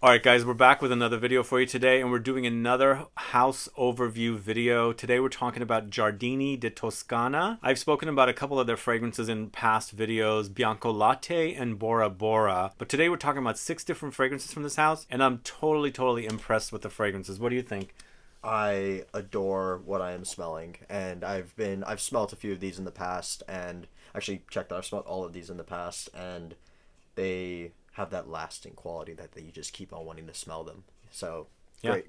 Alright guys, we're back with another video for you today, and we're doing another house overview video. Today we're talking about Giardini di Toscana. I've spoken about a couple of their fragrances in past videos, Bianco Latte and Bora Bora. But today we're talking about 6 different fragrances from this house, and I'm totally impressed with the fragrances. What do you think? I adore what I am smelling, and I've smelled a few of these in the past, and actually checked that I've smelled all of these in the past, and they have that lasting quality that you just keep on wanting to smell them. So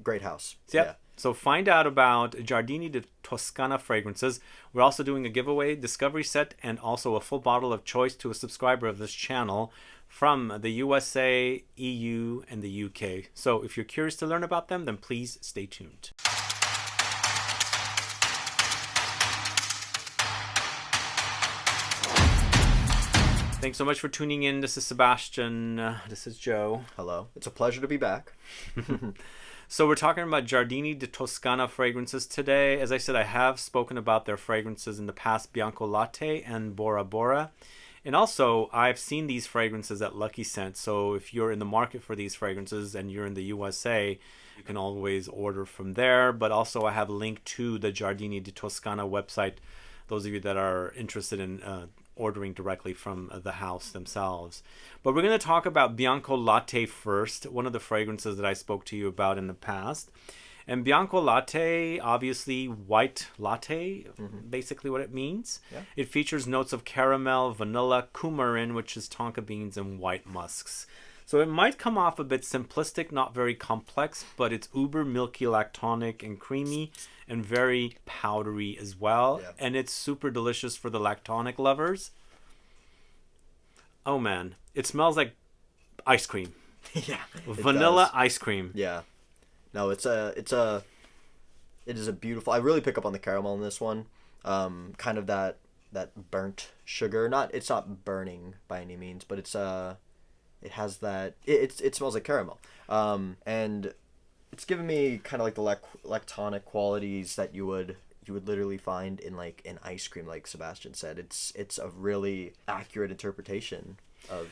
great house. Yep. Yeah. So find out about Giardini di Toscana fragrances. We're also doing a giveaway, discovery set, and also a full bottle of choice to a subscriber of this channel from the USA, EU, and the UK. So if you're curious to learn about them, then please stay tuned. Thanks so much for tuning in. This is Sebastian. This is Joe. Hello. It's a pleasure to be back. So we're talking about Giardini di Toscana fragrances today. As I said, I have spoken about their fragrances in the past, Bianco Latte and Bora Bora. And also, I've seen these fragrances at Lucky Scent. So if you're in the market for these fragrances and you're in the USA, you can always order from there. But also, I have a link to the Giardini di Toscana website, those of you that are interested in ordering directly from the house themselves. But we're going to talk about Bianco Latte first, one of the fragrances that I spoke to you about in the past. And Bianco Latte, obviously white latte, basically what it means. Yeah. It features notes of caramel, vanilla, coumarin, which is tonka beans, and white musks. So it might come off a bit simplistic, not very complex, but it's uber milky, lactonic, and creamy, and very powdery as well. Yeah. And it's super delicious for the lactonic lovers. Oh man, it smells like ice cream. Yeah. Vanilla ice cream. Yeah. No, it is a beautiful. I really pick up on the caramel in this one. Kind of that burnt sugar. It's not burning by any means, but it has that. It smells like caramel. And it's giving me kind of like the lactonic qualities that you would literally find in like an ice cream, like Sebastian said. It's a really accurate interpretation of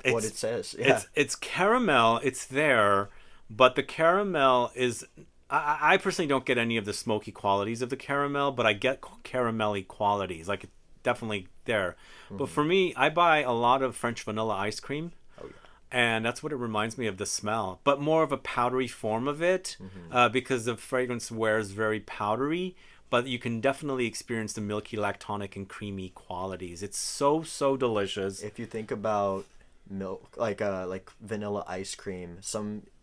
what it says. Yeah. It's caramel. It's there, but the caramel is. I personally don't get any of the smoky qualities of the caramel, but I get caramelly qualities. Like it's definitely there. But for me, I buy a lot of French vanilla ice cream. And that's what it reminds me of, the smell, but more of a powdery form of it, because the fragrance wears very powdery, but you can definitely experience the milky, lactonic, and creamy qualities. It's so delicious. If you think about milk, like vanilla ice cream,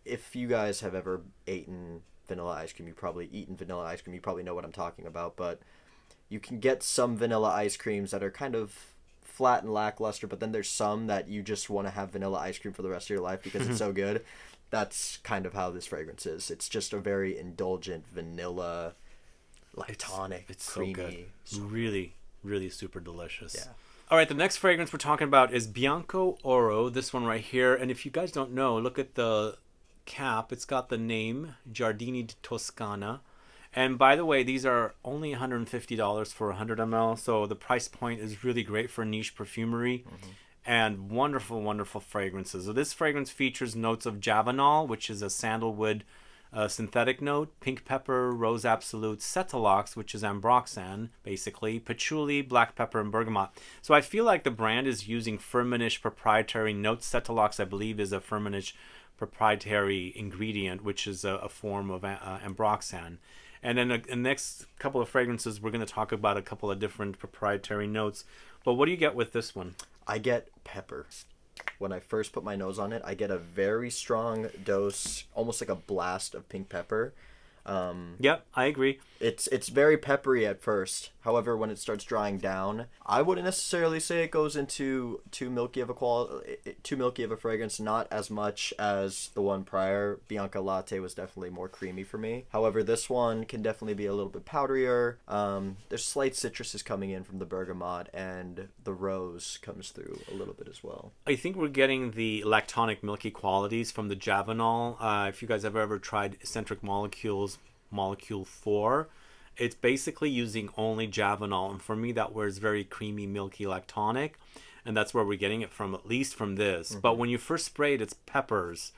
if you guys have ever eaten vanilla ice cream, you've probably eaten vanilla ice cream, you probably know what I'm talking about, but you can get some vanilla ice creams that are kind of flat and lackluster, but then there's some that you just want to have vanilla ice cream for the rest of your life because it's so good. That's kind of how this fragrance is. It's just a very indulgent vanilla, lactonic, it's creamy. So good. Really super delicious. Yeah. All right, the next fragrance we're talking about is Bianco Oro, this one right here. And if you guys don't know, look at the cap. It's got the name Giardini di Toscana. And by the way, these are only $150 for 100 ml, so the price point is really great for niche perfumery. And wonderful fragrances. So this fragrance features notes of Javanol, which is a sandalwood synthetic note, pink pepper, rose absolute, Cetalox, which is Ambroxan, basically, Patchouli, black pepper, and Bergamot. So I feel like the brand is using Firmenich proprietary notes. Cetalox, I believe, is a Firmenich proprietary ingredient, which is a form of Ambroxan. And then the next couple of fragrances, we're going to talk about a couple of different proprietary notes. But what do you get with this one? I get pepper. When I first put my nose on it, I get a very strong dose, almost like a blast of pink pepper. Yep, I agree. It's very peppery at first. However, when it starts drying down, I wouldn't necessarily say it goes into too milky of a fragrance. Not as much as the one prior. Bianca Latte was definitely more creamy for me. However, this one can definitely be a little bit powderier. There's slight citruses coming in from the bergamot, and the rose comes through a little bit as well. I think we're getting the lactonic milky qualities from the Javanol. If you guys have ever tried Eccentric Molecules Molecule 4, it's basically using only Javanol, and for me that wears very creamy, milky, lactonic, and that's where we're getting it from, at least from this. But when you first spray it, it's peppers,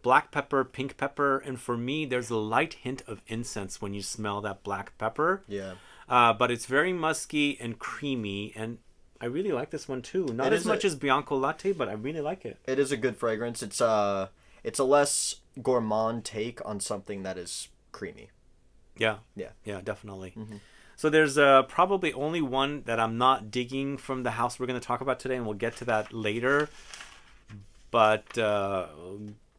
black pepper, pink pepper, and for me, there's a light hint of incense when you smell that black pepper. Yeah. But it's very musky and creamy, and I really like this one too. Not as much as Bianco Latte, but I really like it. It is a good fragrance. It's a less gourmand take on something that is creamy. Yeah. Yeah. Yeah, definitely. Mm-hmm. So there's probably only one that I'm not digging from the house we're going to talk about today, and we'll get to that later. But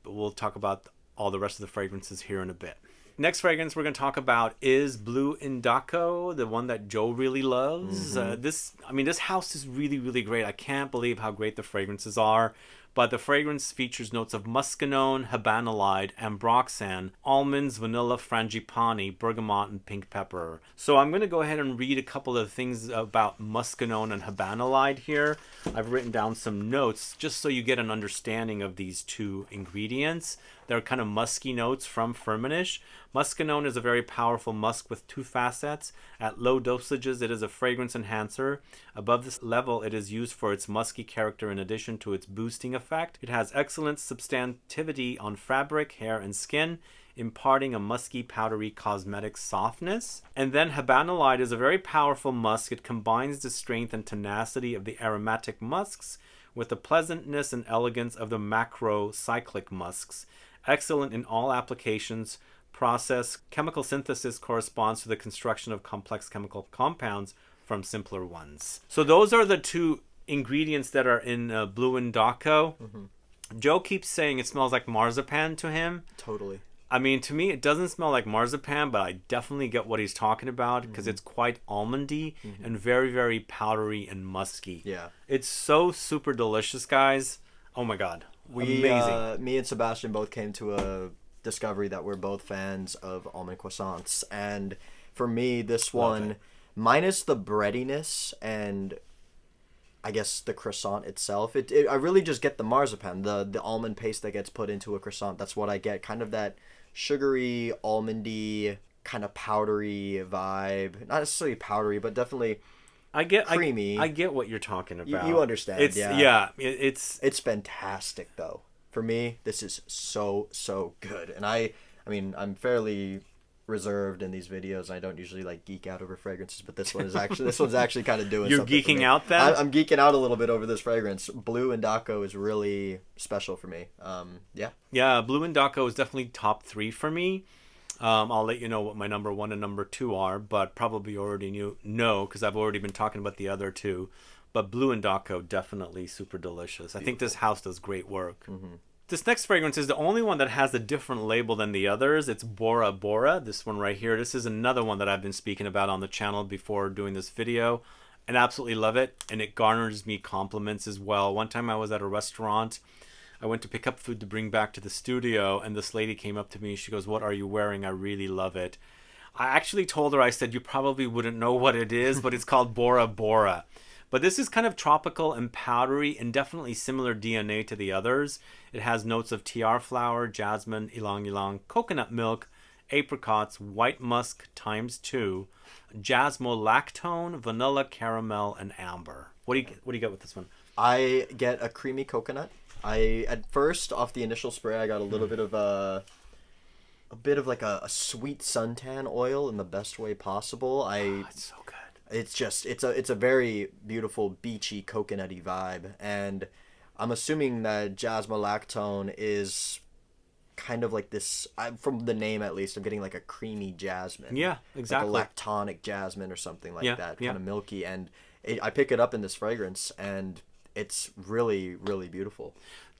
we'll talk about all the rest of the fragrances here in a bit. Next fragrance we're going to talk about is Blue INDACO, the one that Joe really loves. Mm-hmm. This house is really, really great. I can't believe how great the fragrances are. But the fragrance features notes of muscanone, habanolide, ambroxan, almonds, vanilla, frangipani, bergamot, and pink pepper. So I'm going to go ahead and read a couple of things about muscanone and habanolide here. I've written down some notes just so you get an understanding of these two ingredients. They're kind of musky notes from Firmenich. Muscanone is a very powerful musk with two facets. At low dosages, it is a fragrance enhancer. Above this level, it is used for its musky character in addition to its boosting effect. It has excellent substantivity on fabric, hair, and skin, imparting a musky, powdery, cosmetic softness. And then Habanolide is a very powerful musk. It combines the strength and tenacity of the aromatic musks with the pleasantness and elegance of the macrocyclic musks. Excellent in all applications. Process chemical synthesis corresponds to the construction of complex chemical compounds from simpler ones. So those are the two ingredients that are in Blue INDACO. Mm-hmm. Joe keeps saying it smells like marzipan to him. Totally. I mean, to me, it doesn't smell like marzipan, but I definitely get what he's talking about because it's quite almondy and very, very powdery and musky. Yeah. It's so super delicious, guys. Oh my God. Amazing. Me and Sebastian both came to a discovery that we're both fans of almond croissants. And for me, this one, minus the breadiness and I guess the croissant itself, I really just get the marzipan, the almond paste that gets put into a croissant. That's what I get. Kind of that sugary, almondy, kind of powdery vibe. Not necessarily powdery, but definitely creamy. I get what you're talking about. You understand, It's fantastic, though. For me, this is so good. And I mean, I'm fairly reserved in these videos, and I don't usually like geek out over fragrances, but this one's actually kind of doing You're something. You're geeking out then? I'm geeking out a little bit over this fragrance. Blue INDACO is really special for me. Yeah, Blue INDACO is definitely top 3 for me. I'll let you know what my number 1 and number 2 are, but probably already know because I've already been talking about the other 2. But Blue INDACO, definitely super delicious. I think this house does great work. Mm-hmm. This next fragrance is the only one that has a different label than the others. It's Bora Bora, this one right here. This is another one that I've been speaking about on the channel before doing this video. And absolutely love it. And it garners me compliments as well. One time I was at a restaurant. I went to pick up food to bring back to the studio. And this lady came up to me. She goes, "What are you wearing? I really love it." I actually told her, I said, "You probably wouldn't know what it is, but it's called Bora Bora." But this is kind of tropical and powdery and definitely similar DNA to the others. It has notes of tiar flower, jasmine, ylang ylang, coconut milk, apricots, white musk ×2, jasmolactone, vanilla, caramel, and amber. What do you get with this one? I get a creamy coconut. At first, off the initial spray, I got a little bit of a like a sweet suntan oil in the best way possible. It's so good. It's a very beautiful beachy coconutty vibe, and I'm assuming that jasmolactone is kind of like this. From the name at least, I'm getting like a creamy jasmine. Yeah, exactly. Like a lactonic jasmine or something like that, yeah. kind of milky. And I pick it up in this fragrance, and it's really, really beautiful.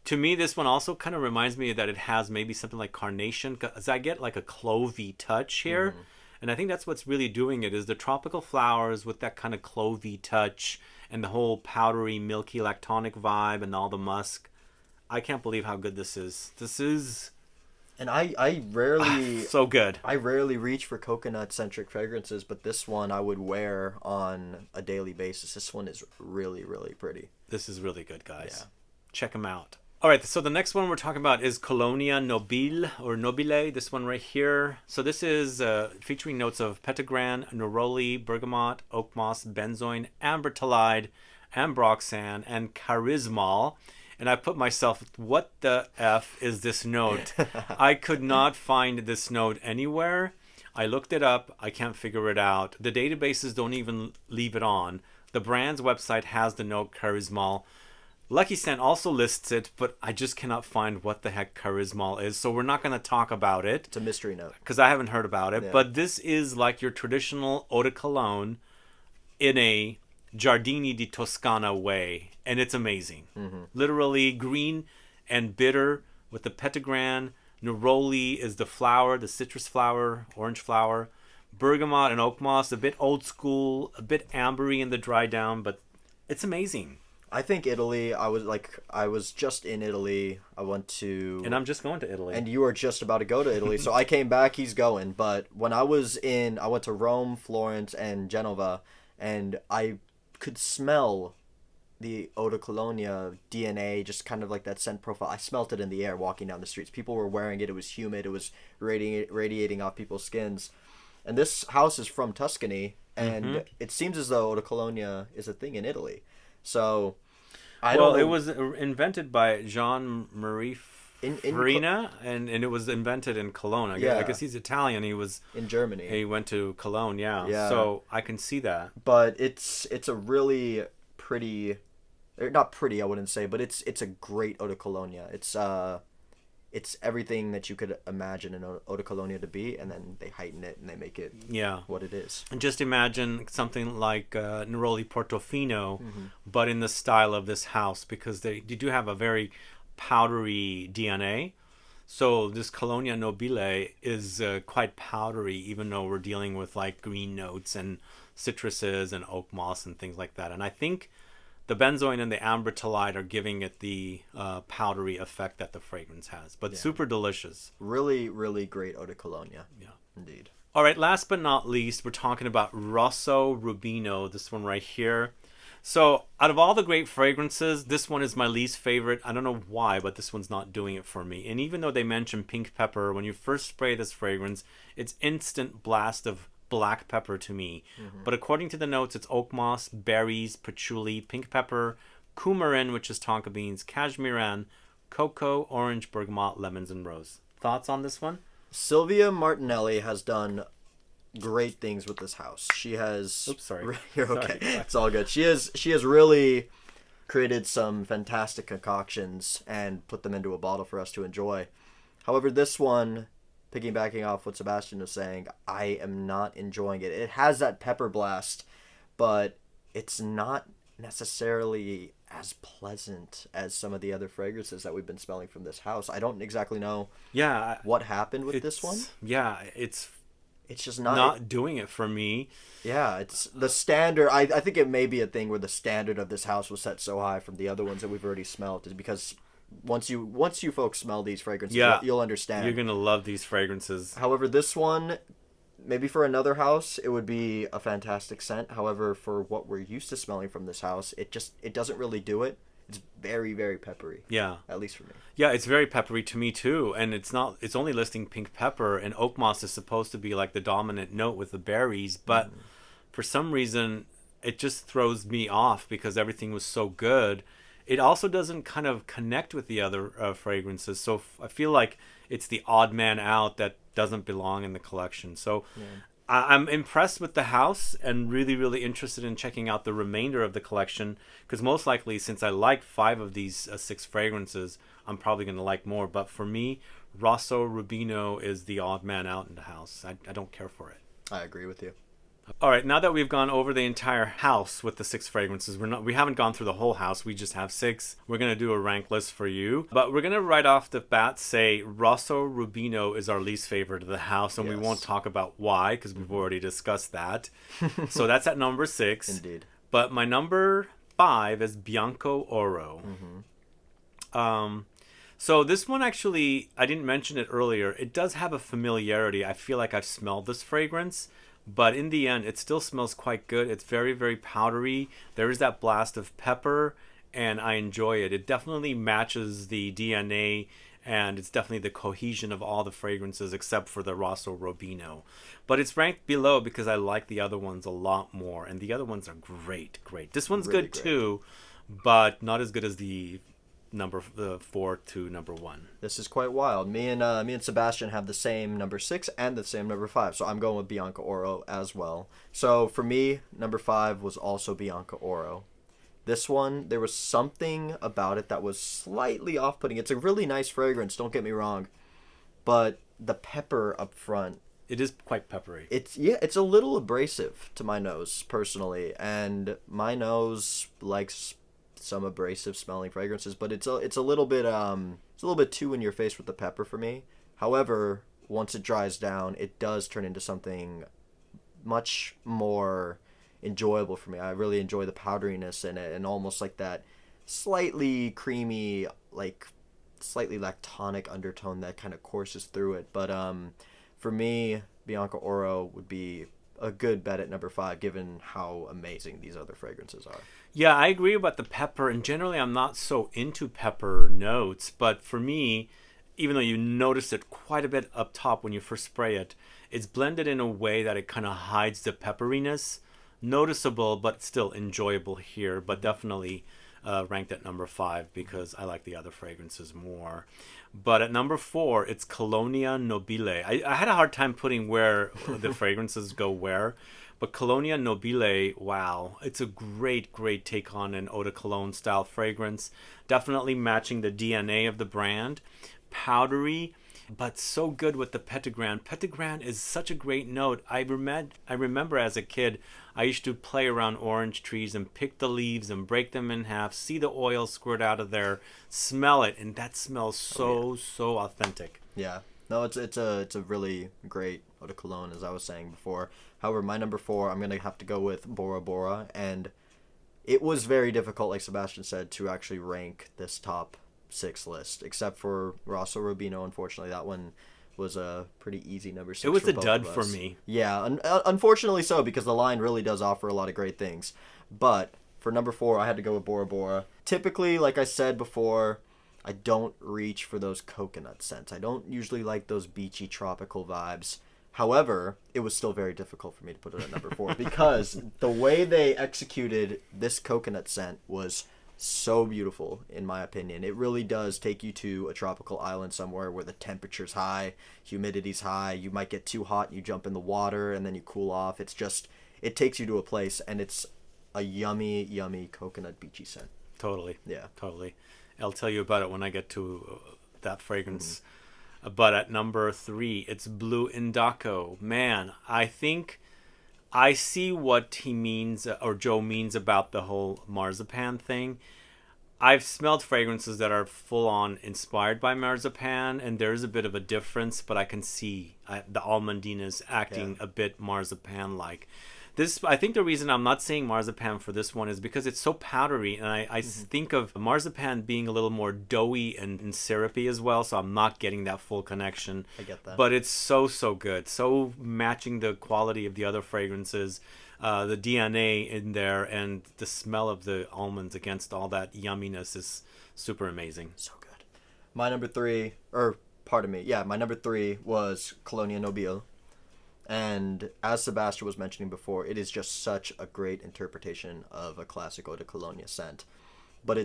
To me, this one also kind of reminds me that it has maybe something like carnation, because I get like a clovey touch here. Mm-hmm. And I think that's what's really doing it, is the tropical flowers with that kind of clovey touch and the whole powdery, milky, lactonic vibe and all the musk. I can't believe how good this is. This is... And I rarely... so good. I rarely reach for coconut-centric fragrances, but this one I would wear on a daily basis. This one is really, really pretty. This is really good, guys. Yeah. Check them out. All right, so the next one we're talking about is Colonia Nobile or Nobile, this one right here. So this is featuring notes of petitgrain, neroli, bergamot, oak moss, benzoin, ambertolide, ambroxan, and charismol. and I put myself, what the F is this note? I could not find this note anywhere. I looked it up. I can't figure it out. The databases don't even leave it on. The brand's website has the note Charismal. Lucky Scent also lists it, but I just cannot find what the heck Charismal is. So we're not going to talk about it. It's a mystery note. Because I haven't heard about it. Yeah. But this is like your traditional eau de cologne in a Giardini di Toscana way. And it's amazing. Mm-hmm. Literally green and bitter with the petitgrain. Neroli is the flower, the citrus flower, orange flower. Bergamot and oak moss, a bit old school, a bit ambery in the dry down, but it's amazing. I think Italy, I was just in Italy. I went to... And I'm just going to Italy. And you are just about to go to Italy. So I came back, he's going. But when I went to Rome, Florence, and Genova, and I could smell the Eau de Colonia DNA, just kind of like that scent profile. I smelt it in the air walking down the streets. People were wearing it. It was humid. It was radiating off people's skins. And this house is from Tuscany, and it seems as though Eau de Colonia is a thing in Italy. So, it was invented by Jean-Marie Farina, and it was invented in Cologne. I guess he's Italian. He was in Germany. He went to Cologne, yeah. So I can see that. But it's a really pretty, not pretty, I wouldn't say, but it's a great Eau de Colonia. It's everything that you could imagine an Eau de Colonia to be, and then they heighten it and they make it what it is. And just imagine something like Neroli Portofino, but in the style of this house, because they do have a very powdery DNA. So this Colonia Nobile is quite powdery, even though we're dealing with like green notes and citruses and oak moss and things like that. And I think the benzoin and the ambroxan are giving it the powdery effect that the fragrance has. But super delicious. Really, really great Eau de Colonia. Yeah. Indeed. All right, last but not least, we're talking about Rosso Rubino, this one right here. So out of all the great fragrances, this one is my least favorite. I don't know why, but this one's not doing it for me. And even though they mention pink pepper, when you first spray this fragrance, it's instant blast of black pepper to me. But according to the notes, it's oak moss, berries, patchouli, pink pepper, coumarin, which is tonka beans, cashmeran, cocoa, orange, bergamot, lemons, and rose. Thoughts on this one? Silvia Martinelli has done great things with this house. She has... Oops, sorry. You're okay. Sorry. It's all good. She has really created some fantastic concoctions and put them into a bottle for us to enjoy. However, this one, piggybacking off what Sebastian was saying, I am not enjoying it. It has that pepper blast, but it's not necessarily as pleasant as some of the other fragrances that we've been smelling from this house. I don't exactly know what happened with this one. Yeah, it's just not doing it for me. Yeah, it's the standard. I think it may be a thing where the standard of this house was set so high from the other ones that we've already smelled, is because once you folks smell these fragrances, you'll understand. You're gonna love these fragrances. However, this one, maybe for another house, it would be a fantastic scent. However, for what we're used to smelling from this house, it doesn't really do it. It's very, very peppery. Yeah. At least for me. Yeah, it's very peppery to me too. And it's only listing pink pepper, and oak moss is supposed to be like the dominant note with the berries, but for some reason it just throws me off because everything was so good. It also doesn't kind of connect with the other fragrances. So I feel like it's the odd man out that doesn't belong in the collection. So I'm impressed with the house and really, really interested in checking out the remainder of the collection, because most likely, since I like 5 of these 6 fragrances, I'm probably going to like more. But for me, Rosso Rubino is the odd man out in the house. I don't care for it. I agree with you. All right, now that we've gone over the entire house with the 6 fragrances, we haven't gone through the whole house. We just have 6. We're going to do a rank list for you. But we're going to right off the bat say Rosso Rubino is our least favorite of the house, and we won't talk about why, because we've already discussed that. So that's at number 6. Indeed. But my number 5 is Bianco Oro. So this one, actually, I didn't mention it earlier. It does have a familiarity. I feel like I've smelled this fragrance. But in the end, it still smells quite good. It's very, very powdery. There is that blast of pepper, and I enjoy it. It definitely matches the DNA, and it's definitely the cohesion of all the fragrances except for the Rosso Rubino. But it's ranked below because I like the other ones a lot more, and the other ones are great. This one's really good too, but not as good as the the 4 to number 1. This is quite wild. Me and Sebastian have the same number 6 and the same number 5, so I'm going with Bianco Oro as well. So for me, number 5 was also Bianco Oro. This one, there was something about it that was slightly off-putting. It's a really nice fragrance, don't get me wrong, but the pepper up front, It is quite peppery. it's a little abrasive to my nose personally, and my nose likes some abrasive smelling fragrances, but it's a little bit too in your face with the pepper for me. However, once it dries down, it does turn into something much more enjoyable for me. I really enjoy the powderiness in it, and almost like that slightly creamy, like slightly lactonic undertone that kind of courses through it. But for me, Bianco Oro would be a good bet at number 5, given how amazing these other fragrances are. Yeah, I agree about the pepper, and generally I'm not so into pepper notes, but for me, even though you notice it quite a bit up top when you first spray it, it's blended in a way that it kind of hides the pepperiness. Noticeable, but still enjoyable here, but definitely ranked at number 5 because I like the other fragrances more. But at number 4, it's Colonia Nobile. I had a hard time putting where the fragrances go where, but Colonia Nobile, wow, it's a great, great take on an eau de cologne style fragrance. Definitely matching the DNA of the brand. Powdery, but so good with the petitgrain. Petitgrain is such a great note. I remember as a kid, I used to play around orange trees and pick the leaves and break them in half, see the oil squirt out of there, smell it, and that smells so authentic. Yeah. No, it's a really great eau de cologne, as I was saying before. However, my number 4, I'm going to have to go with Bora Bora, and it was very difficult, like Sebastian said, to actually rank this top 6 list, except for Rosso Rubino. Unfortunately, that one was a pretty easy number 6. It was for a both dud of for us. me. Yeah, unfortunately so, because the line really does offer a lot of great things. But for number 4, I had to go with Bora Bora. Typically, like I said before, I don't reach for those coconut scents. I don't usually like those beachy tropical vibes. However, it was still very difficult for me to put it at number 4 because the way they executed this coconut scent was so beautiful, in my opinion. It really does take you to a tropical island somewhere where the temperature's high, humidity's high, you might get too hot, you jump in the water, and then you cool off. It takes you to a place, and it's a yummy, yummy coconut beachy scent. Totally. Yeah. Totally. I'll tell you about it when I get to that fragrance. But at number 3, it's Blue INDACO. Man, I think I see what he means, or Joe means, about the whole marzipan thing. I've smelled fragrances that are full-on inspired by marzipan, and there is a bit of a difference, but I can see the almondiness acting a bit marzipan-like. I think the reason I'm not saying marzipan for this one is because it's so powdery, and I think of marzipan being a little more doughy and syrupy as well, so I'm not getting that full connection. I get that. But it's so good. So matching the quality of the other fragrances, the DNA in there, and the smell of the almonds against all that yumminess is super amazing. So good. My number 3, my number 3 was Colonia Nobile. And as Sebastian was mentioning before, it is just such a great interpretation of a classic eau de cologne scent. But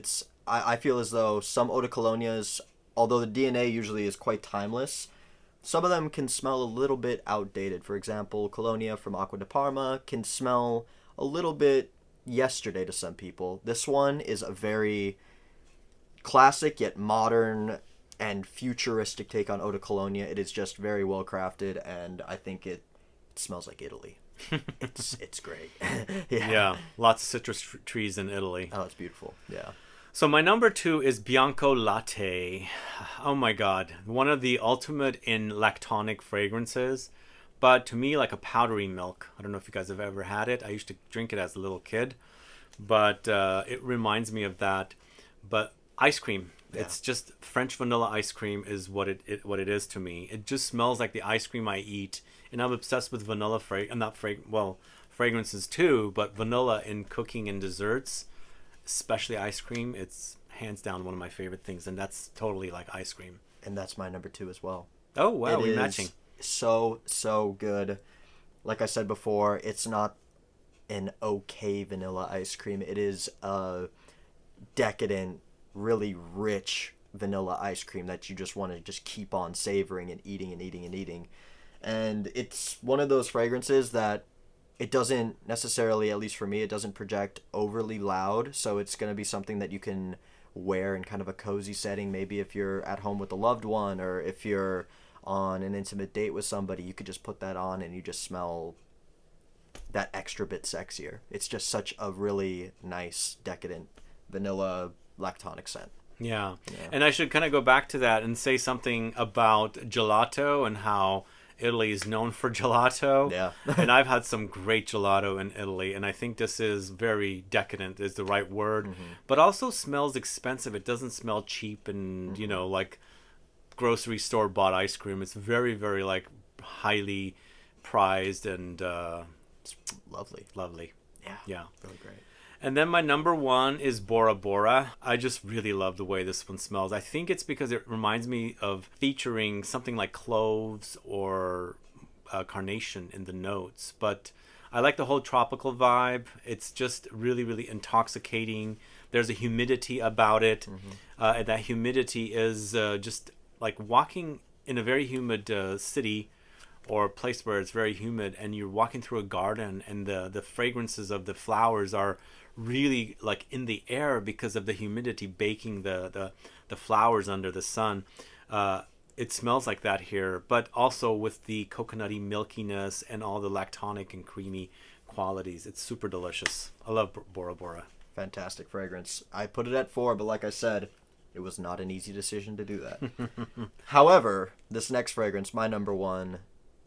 I feel as though some eau de colognes, although the DNA usually is quite timeless, some of them can smell a little bit outdated. For example, Colonia from Acqua di Parma can smell a little bit yesterday to some people. This one is a very classic yet modern and futuristic take on eau de cologne. It is just very well crafted, and I think it smells like Italy. It's great. Yeah, lots of citrus trees in Italy. Oh, it's beautiful. Yeah. So my number 2 is Bianco Latte. Oh my god, one of the ultimate in lactonic fragrances, but to me like a powdery milk. I don't know if you guys have ever had it. I used to drink it as a little kid, but it reminds me of that. But ice cream. Yeah. It's just French vanilla ice cream is what it is to me. It just smells like the ice cream I eat, and I'm obsessed with vanilla fragrances too, but vanilla in cooking and desserts, especially ice cream. It's hands down one of my favorite things, and that's totally like ice cream. And that's my number 2 as well. Oh wow, we're matching. So good. Like I said before, it's not an okay vanilla ice cream. It is a decadent, really rich vanilla ice cream that you just want to just keep on savoring and eating and eating and eating. And it's one of those fragrances that it doesn't necessarily, at least for me, it doesn't project overly loud. So it's going to be something that you can wear in kind of a cozy setting. Maybe if you're at home with a loved one, or if you're on an intimate date with somebody, you could just put that on and you just smell that extra bit sexier. It's just such a really nice, decadent vanilla lactonic scent. Yeah. And I should kind of go back to that and say something about gelato and how Italy is known for gelato. Yeah. And I've had some great gelato in Italy, and I think this is very decadent is the right word, but also smells expensive. It doesn't smell cheap and, you know, like grocery store bought ice cream. It's very, very like highly prized and It's lovely. Yeah. Really great. And then my number one is Bora Bora. I just really love the way this one smells. I think it's because it reminds me of featuring something like cloves or carnation in the notes. But I like the whole tropical vibe. It's just really, really intoxicating. There's a humidity about it. And that humidity is just like walking in a very humid city or a place where it's very humid, and you're walking through a garden, and the fragrances of the flowers are really like in the air because of the humidity baking the flowers under the sun. It smells like that here, but also with the coconutty milkiness and all the lactonic and creamy qualities. It's super delicious. I love Bora Bora. Fantastic fragrance. I put it at 4, but like I said, it was not an easy decision to do that. However, this next fragrance, my number one,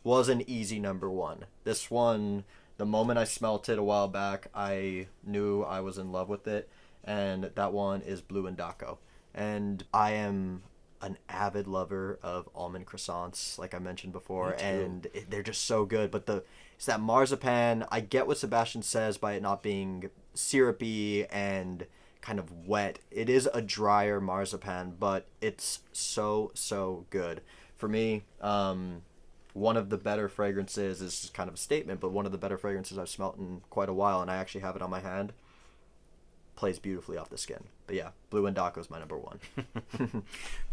was an easy number one. This one, the moment I smelt it a while back, I knew I was in love with it, and that one is Blue INDACO. And I am an avid lover of almond croissants, like I mentioned before, and they're just so good. But it's that marzipan. I get what Sebastian says by it not being syrupy and kind of wet. It is a drier marzipan, but it's so good. For me, one of the better fragrances, is kind of a statement, but one of the better fragrances I've smelt in quite a while, and I actually have it on my hand, plays beautifully off the skin. But yeah, Blue INDACO is my number one.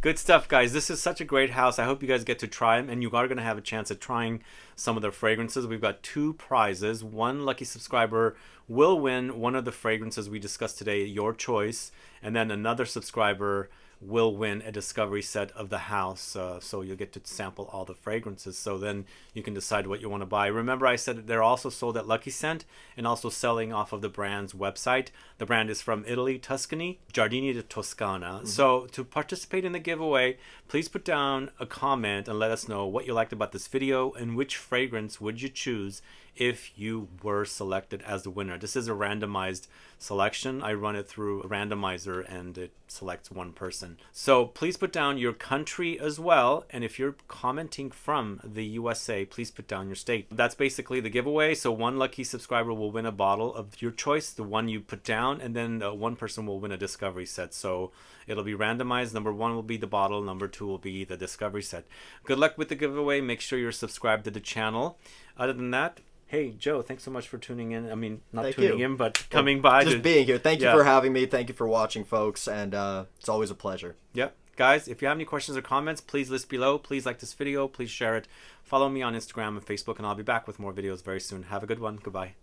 Good stuff, guys. This is such a great house. I hope you guys get to try them, and you are going to have a chance at trying some of their fragrances. We've got 2 prizes. One lucky subscriber will win one of the fragrances we discussed today, your choice, and then another subscriber will win a discovery set of the house, so you'll get to sample all the fragrances, so then you can decide what you want to buy. Remember, I said they're also sold at Lucky Scent and also selling off of the brand's website. The brand is from Italy, Tuscany, Giardini di Toscana. So to participate in the giveaway, please put down a comment and let us know what you liked about this video and which fragrance would you choose if you were selected as the winner. This is a randomized selection. I run it through a randomizer and it selects one person. So please put down your country as well, and if you're commenting from the USA, please put down your state. That's basically the giveaway. So one lucky subscriber will win a bottle of your choice, the one you put down, and then one person will win a discovery set. So it'll be randomized. Number 1 will be the bottle, number 2 will be the discovery set. Good luck with the giveaway. Make sure you're subscribed to the channel. Other than that, hey, Joe, thanks so much for tuning in. I mean, not tuning in, but coming by. Just being here. Thank you for having me. Thank you for watching, folks. And it's always a pleasure. Yep. Guys, if you have any questions or comments, please list below. Please like this video. Please share it. Follow me on Instagram and Facebook, and I'll be back with more videos very soon. Have a good one. Goodbye.